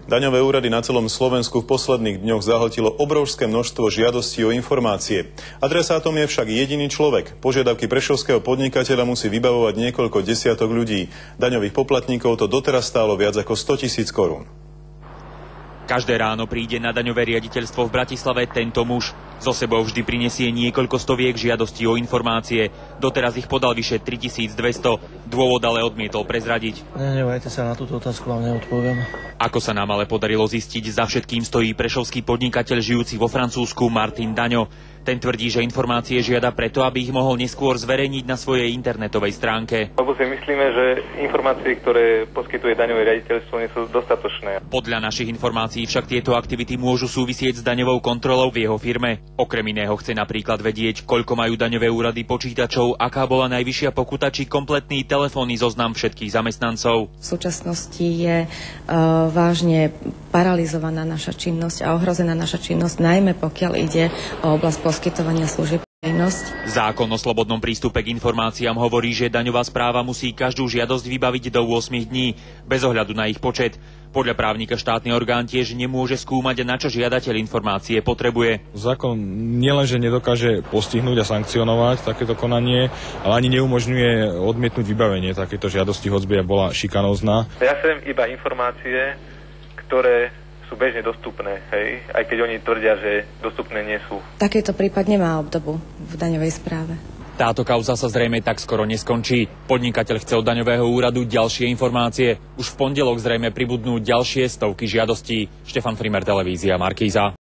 Daňové úrady na celom Slovensku v posledných dňoch zahltilo obrovské množstvo žiadostí o informácie. Adresátom je však jediný človek. Požiadavky prešovského podnikateľa musí vybavovať niekoľko desiatok ľudí. Daňových poplatníkov to doteraz stálo viac ako 100 000 korún. Každé ráno príde na daňové riaditeľstvo v Bratislave tento muž. So sebou vždy prinesie niekoľko stoviek žiadostí o informácie. Doteraz ich podal vyše 3200. Dôvod ale odmietol prezradiť. Nenevajte sa, na túto otázku vám neodpoviem. Ako sa nám ale podarilo zistiť, za všetkým stojí prešovský podnikateľ žijúci vo Francúzsku Martin Daňo. Ten tvrdí, že informácie žiada preto, aby ich mohol neskôr zverejniť na svojej internetovej stránke. Lebo si myslíme, že informácie, ktoré poskytuje daňové riaditeľstvo, nie sú dostatočné. Podľa našich informácií však tieto aktivity môžu súvisieť s daňovou kontrolou v jeho firme. Okrem iného chce napríklad vedieť, koľko majú daňové úrady počítačov, aká bola najvyššia pokuta či kompletný telefónny zoznam všetkých zamestnancov. V súčasnosti je vážne paralizovaná naša činnosť a ohrozená naša činnosť, najmä pokiaľ ide o oblasť poskytovania služieb. Zákon o slobodnom prístupe k informáciám hovorí, že daňová správa musí každú žiadosť vybaviť do 8 dní, bez ohľadu na ich počet. Podľa právnika štátny orgán tiež nemôže skúmať, na čo žiadateľ informácie potrebuje. Zákon nielenže nedokáže postihnúť a sankcionovať takéto konanie, ale ani neumožňuje odmietnúť vybavenie takéto žiadosti, hoci by bola šikanózna. Ja chcem iba informácie, ktoré sú bežne dostupné, hej? Aj keď oni tvrdia, že dostupné nie sú. Takýto prípad nemá obdobu v daňovej správe. Táto kauza sa zrejme tak skoro neskončí. Podnikateľ chce od daňového úradu ďalšie informácie. Už v pondelok zrejme pribudnú ďalšie stovky žiadostí. Štefan Frimer, televízia Markíza.